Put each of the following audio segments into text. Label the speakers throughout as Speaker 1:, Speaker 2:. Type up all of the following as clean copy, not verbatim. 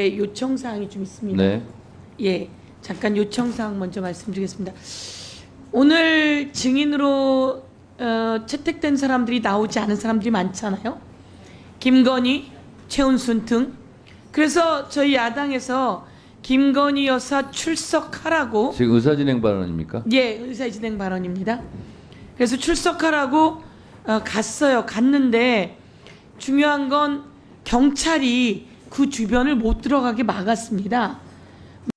Speaker 1: 저에게 요청 사항이 좀 있습니다.
Speaker 2: 네.
Speaker 1: 예, 잠깐 요청 사항 먼저 말씀드리겠습니다. 오늘 증인으로 채택된 사람들이 나오지 않은 사람들이 많잖아요. 김건희, 최은순 등. 그래서 저희 야당에서 김건희 여사 출석하라고.
Speaker 2: 지금 의사진행 발언입니까?
Speaker 1: 예, 의사진행 발언입니다. 그래서 출석하라고 갔어요. 갔는데 중요한 건 경찰이 그 주변을 못 들어가게 막았습니다.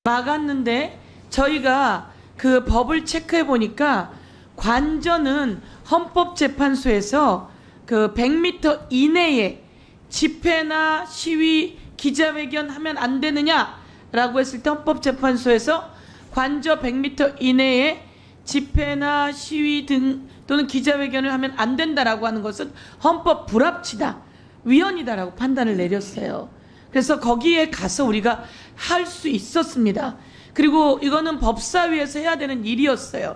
Speaker 1: 막았는데 저희가 그 법을 체크해 보니까 관저는 헌법재판소에서 그 100m 이내에 집회나 시위, 기자회견 하면 안 되느냐라고 했을 때 헌법재판소에서 관저 100m 이내에 집회나 시위 등 또는 기자회견을 하면 안 된다라고 하는 것은 헌법 불합치다, 위헌이다라고 판단을 내렸어요. 그래서 거기에 가서 우리가 할 수 있었습니다. 그리고 이거는 법사위에서 해야 되는 일이었어요.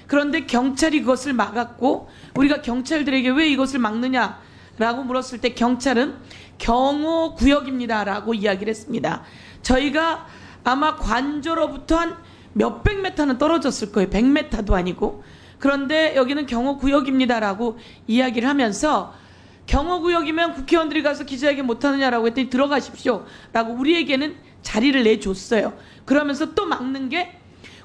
Speaker 1: 그런데 경찰이 그것을 막았고, 우리가 경찰들에게 왜 이것을 막느냐라고 물었을 때 경찰은 경호구역입니다라고 이야기를 했습니다. 저희가 아마 관저로부터 한 몇백 미터는 떨어졌을 거예요. 100m도 아니고. 그런데 여기는 경호구역입니다라고 이야기를 하면서, 경호구역이면 국회의원들이 가서 기자회견 못하느냐라고 했더니 들어가십시오라고 우리에게는 자리를 내줬어요. 그러면서 또 막는 게,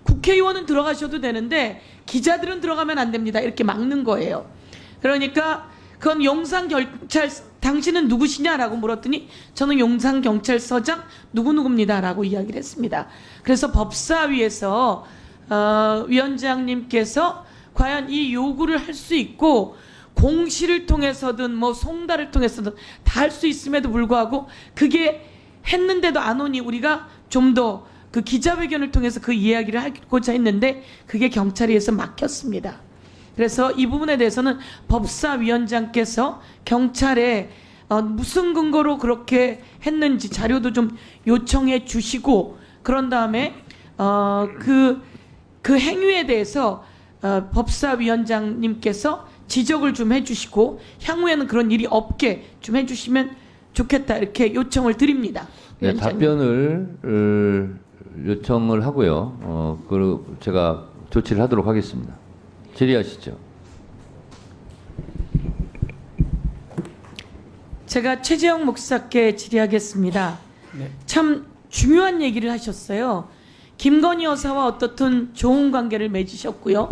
Speaker 1: 국회의원은 들어가셔도 되는데 기자들은 들어가면 안 됩니다, 이렇게 막는 거예요. 그러니까 그건 용산경찰, 당신은 누구시냐라고 물었더니 저는 용산경찰서장 누구누구입니다라고 이야기를 했습니다. 그래서 법사위에서 위원장님께서 과연 이 요구를 할 수 있고, 공시를 통해서든 뭐 송달을 통해서든 다 할 수 있음에도 불구하고 그게 했는데도 안 오니 우리가 좀 더 그 기자회견을 통해서 그 이야기를 하고자 했는데 그게 경찰에서 막혔습니다. 그래서 이 부분에 대해서는 법사위원장께서 경찰에 무슨 근거로 그렇게 했는지 자료도 좀 요청해 주시고, 그런 다음에 그 행위에 대해서 법사위원장님께서 지적을 좀 해주시고 향후에는 그런 일이 없게 좀 해주시면 좋겠다, 이렇게 요청을 드립니다.
Speaker 2: 네, 답변을 요청을 하고요. 그리고 제가 조치를 하도록 하겠습니다. 질의하시죠.
Speaker 1: 제가 최재형 목사께 질의하겠습니다.
Speaker 3: 네.
Speaker 1: 참 중요한 얘기를 하셨어요. 김건희 여사와 어떻든 좋은 관계를 맺으셨고요.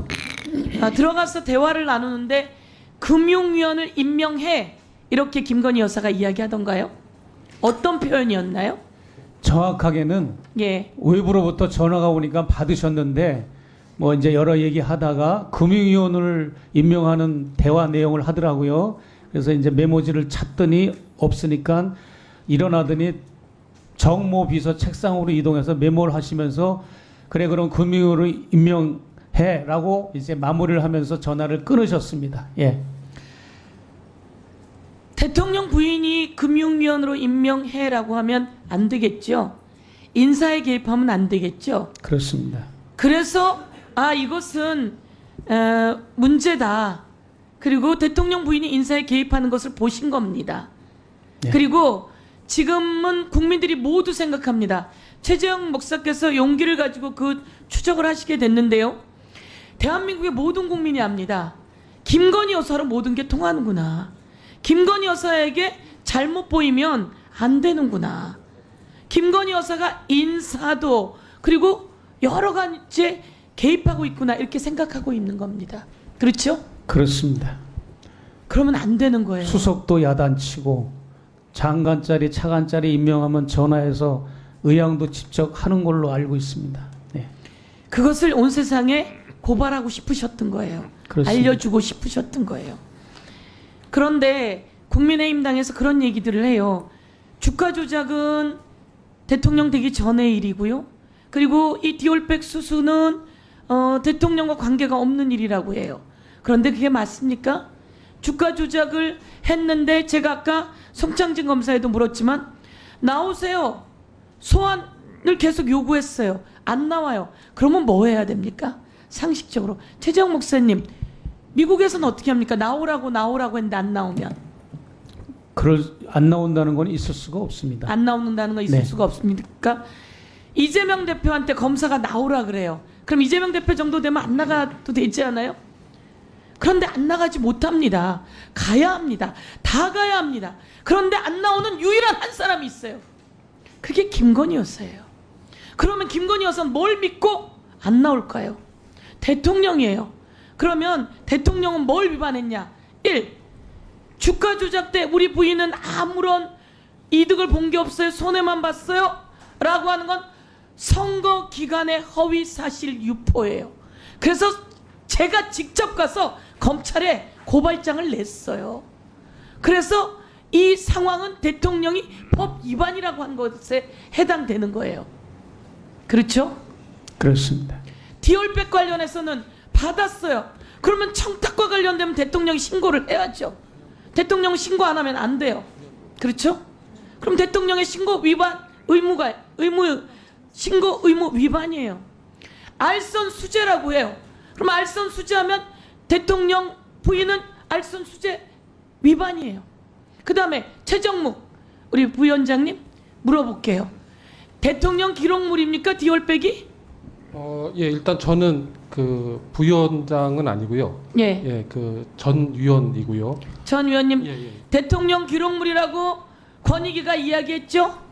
Speaker 1: 들어가서 대화를 나누는데 금융위원을 임명해, 이렇게 김건희 여사가 이야기하던가요? 어떤 표현이었나요?
Speaker 3: 정확하게는
Speaker 1: 예.
Speaker 3: 외부로부터 전화가 오니까 받으셨는데 뭐 이제 여러 얘기하다가 금융위원을 임명하는 대화 내용을 하더라고요. 그래서 이제 메모지를 찾더니 없으니까 일어나더니 정모 비서 책상으로 이동해서 메모를 하시면서, 그래 그럼 금융위원을 임명해라고 이제 마무리를 하면서 전화를 끊으셨습니다. 예.
Speaker 1: 대통령 부인이 금융위원으로 임명해라고 하면 안 되겠죠. 인사에 개입하면 안 되겠죠.
Speaker 3: 그렇습니다.
Speaker 1: 그래서 이것은 문제다. 그리고 대통령 부인이 인사에 개입하는 것을 보신 겁니다.
Speaker 3: 네.
Speaker 1: 그리고 지금은 국민들이 모두 생각합니다. 최재형 목사께서 용기를 가지고 그 추적을 하시게 됐는데요. 대한민국의 모든 국민이 압니다. 김건희 여사로 모든 게 통하는구나. 김건희 여사에게 잘못 보이면 안 되는구나. 김건희 여사가 인사도 그리고 여러 가지 개입하고 있구나, 이렇게 생각하고 있는 겁니다. 그렇죠?
Speaker 3: 그렇습니다.
Speaker 1: 그러면 안 되는 거예요.
Speaker 3: 수석도 야단치고 장관짜리 차관짜리 임명하면 전화해서 의향도 직접 하는 걸로 알고 있습니다. 네.
Speaker 1: 그것을 온 세상에 고발하고 싶으셨던 거예요.
Speaker 3: 그렇습니다.
Speaker 1: 알려주고 싶으셨던 거예요. 그런데 국민의힘 당에서 그런 얘기들을 해요. 주가 조작은 대통령 되기 전의 일이고요. 그리고 이 디올백 수수는 대통령과 관계가 없는 일이라고 해요. 그런데 그게 맞습니까? 주가 조작을 했는데 제가 아까 송창진 검사에도 물었지만 나오세요. 소환을 계속 요구했어요. 안 나와요. 그러면 뭐 해야 됩니까? 상식적으로. 최재형 목사님, 미국에서는 어떻게 합니까? 나오라고 했는데 안 나오면.
Speaker 3: 안 나온다는 건 있을 수가 없습니다.
Speaker 1: 안 나오는다는 거 있을
Speaker 3: 네.
Speaker 1: 수가 없습니까? 이재명 대표한테 검사가 나오라 그래요. 그럼 이재명 대표 정도 되면 안 나가도 되지 않아요? 그런데 안 나가지 못합니다. 가야 합니다. 다 가야 합니다. 그런데 안 나오는 유일한 한 사람이 있어요. 그게 김건희 여사예요. 그러면 김건희 여사는 뭘 믿고 안 나올까요? 대통령이에요. 그러면 대통령은 뭘 위반했냐? 1. 주가 조작 때 우리 부인은 아무런 이득을 본 게 없어요. 손해만 봤어요. 라고 하는 건 선거 기간의 허위 사실 유포예요. 그래서 제가 직접 가서 검찰에 고발장을 냈어요. 그래서 이 상황은 대통령이 법 위반이라고 한 것에 해당되는 거예요. 그렇죠?
Speaker 3: 그렇습니다.
Speaker 1: 디올백 관련해서는 받았어요. 그러면 청탁과 관련되면 대통령이 신고를 해야죠. 대통령 신고 안 하면 안 돼요. 그렇죠? 그럼 대통령의 신고 위반 신고 의무 위반이에요. 알선 수재라고 해요. 그럼 알선 수재하면 대통령 부인은 알선 수재 위반이에요. 그 다음에 최정묵 우리 부위원장님 물어볼게요. 대통령 기록물입니까? 디올백이?
Speaker 4: 예, 일단 저는 그 부위원장은 아니고요.
Speaker 1: 예.
Speaker 4: 예, 그 전 위원이고요.
Speaker 1: 전 위원님
Speaker 4: 예, 예.
Speaker 1: 대통령 기록물이라고 권익위가 이야기했죠?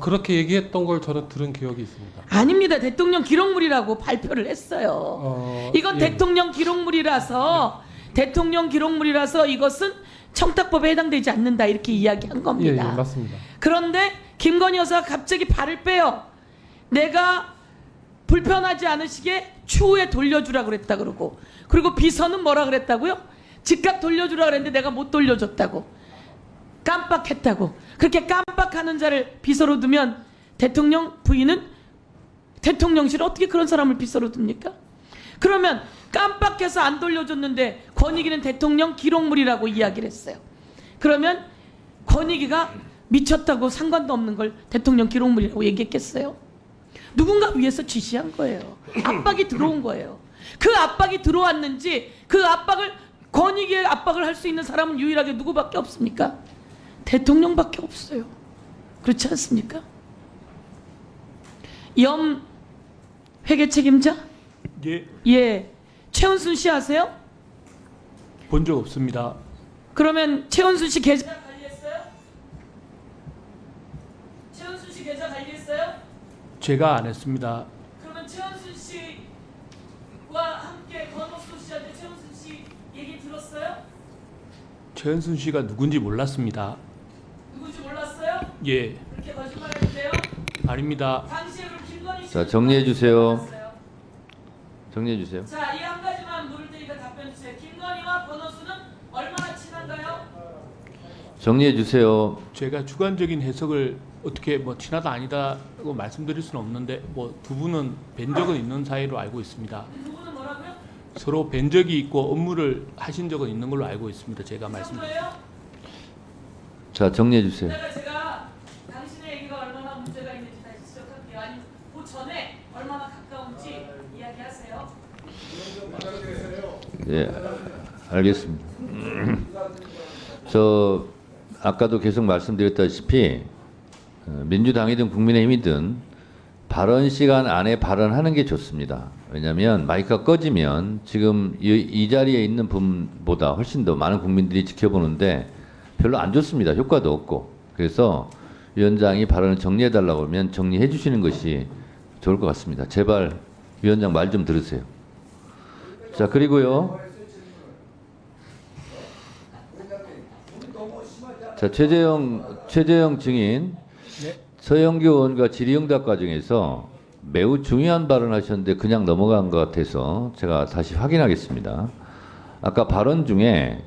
Speaker 4: 그렇게 얘기했던 걸 저는 들은 기억이 있습니다.
Speaker 1: 아닙니다. 대통령 기록물이라고 발표를 했어요. 이건
Speaker 4: 예.
Speaker 1: 대통령 기록물이라서 대통령 기록물이라서 이것은 청탁법에 해당되지 않는다 이렇게 이야기한
Speaker 4: 예,
Speaker 1: 겁니다.
Speaker 4: 예, 맞습니다.
Speaker 1: 그런데 김건희 여사가 갑자기 발을 빼요. 내가 불편하지 않으시게 추후에 돌려주라 그랬다 그러고, 그리고 비서는 뭐라 그랬다고요? 즉각 돌려주라 그랬는데 내가 못 돌려줬다고, 깜빡했다고. 그렇게 깜빡하는 자를 비서로 두면 대통령 부인은 대통령실 어떻게 그런 사람을 비서로 둡니까? 그러면 깜빡해서 안 돌려줬는데 권익위는 대통령 기록물이라고 이야기를 했어요. 그러면 권익위가 미쳤다고 상관도 없는 걸 대통령 기록물이라고 얘기했겠어요? 누군가 위에서 지시한 거예요. 압박이 들어온 거예요. 그 압박이 들어왔는지 그 압박을 권익위의 압박을 할 수 있는 사람은 유일하게 누구밖에 없습니까? 대통령밖에 없어요. 그렇지 않습니까? 염 회계 책임자?
Speaker 5: 예,
Speaker 1: 예. 최은순 씨 아세요?
Speaker 5: 본 적 없습니다.
Speaker 1: 그러면 최은순 씨 계좌 관리했어요? 최은순 씨 계좌 관리했어요?
Speaker 5: 제가 안 했습니다.
Speaker 1: 그러면 최은순 씨와 함께 권오수 씨한테 최은순 씨 얘기 들었어요?
Speaker 5: 최은순 씨가 누군지 몰랐습니다.
Speaker 1: 누군지 몰랐어요?
Speaker 5: 예,
Speaker 1: 그렇게 거짓말했는데요?
Speaker 5: 아닙니다.
Speaker 1: 당시에 그럼 김건희 씨
Speaker 2: 자, 정리해 주세요. 정리해 주세요.
Speaker 1: 자, 이 한 가지만 물을 테니까 답변 주세요. 김건희와 권오수는 얼마나 친한가요?
Speaker 2: 정리해 주세요.
Speaker 5: 제가 주관적인 해석을 어떻게 뭐 친하다 아니다고 말씀드릴 수는 없는데 뭐 두 분은 뵌 적은 있는 사이로 알고 있습니다.
Speaker 1: 두 분은 뭐라고요?
Speaker 5: 서로 뵌 적이 있고 업무를 하신 적은 있는 걸로 알고 있습니다. 제가 말씀드린.
Speaker 1: 정도예요?
Speaker 2: 자, 정리해 주세요.
Speaker 1: 제가 당신의 얘기가 얼마나 문제가 있는지 다시 지적할게요. 아니, 그 전에 얼마나 가까운지 이야기하세요.
Speaker 2: 예, 알겠습니다. 저 아까도 계속 말씀드렸다시피 민주당이든 국민의힘이든 발언 시간 안에 발언하는 게 좋습니다. 왜냐하면 마이크가 꺼지면 지금 이 자리에 있는 분보다 훨씬 더 많은 국민들이 지켜보는데 별로 안 좋습니다. 효과도 없고. 그래서 위원장이 발언을 정리해달라고 하면 정리해 주시는 것이 좋을 것 같습니다. 제발 위원장 말 좀 들으세요. 자, 그리고요. 자, 최재형 증인, 서영교 의원과 질의응답 과정에서 매우 중요한 발언하셨는데 그냥 넘어간 것 같아서 제가 다시 확인하겠습니다. 아까 발언 중에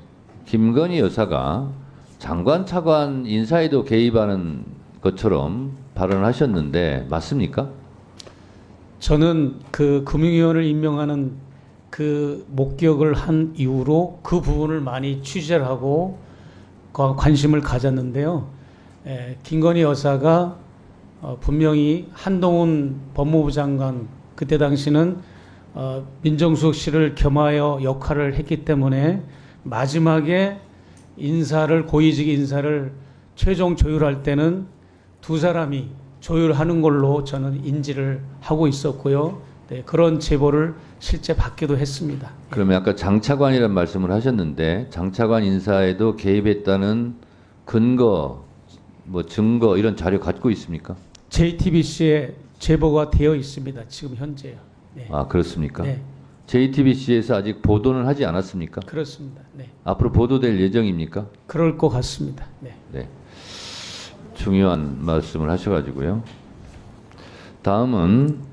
Speaker 2: 김건희 여사가 장관 차관 인사에도 개입하는 것처럼 발언을 하셨는데 맞습니까?
Speaker 3: 저는 그 금융위원을 임명하는 그 목격을 한 이후로 그 부분을 많이 취재를 하고 관심을 가졌는데요. 김건희 여사가 분명히 한동훈 법무부 장관, 그때 당시는 민정수석실을 겸하여 역할을 했기 때문에 마지막에 인사를 고위직 인사를 최종 조율할 때는 두 사람이 조율하는 걸로 저는 인지를 하고 있었고요. 네, 그런 제보를 실제 받기도 했습니다.
Speaker 2: 그러면 아까 장차관이라는 말씀을 하셨는데 장차관 인사에도 개입했다는 근거, 뭐 증거 이런 자료 갖고 있습니까?
Speaker 3: JTBC에 제보가 되어 있습니다. 지금 현재요. 네.
Speaker 2: 아 그렇습니까?
Speaker 3: 네,
Speaker 2: JTBC에서 아직 보도는 하지 않았습니까?
Speaker 3: 그렇습니다. 네,
Speaker 2: 앞으로 보도될 예정입니까?
Speaker 3: 그럴 것 같습니다. 네.
Speaker 2: 네. 중요한 말씀을 하셔가지고요. 다음은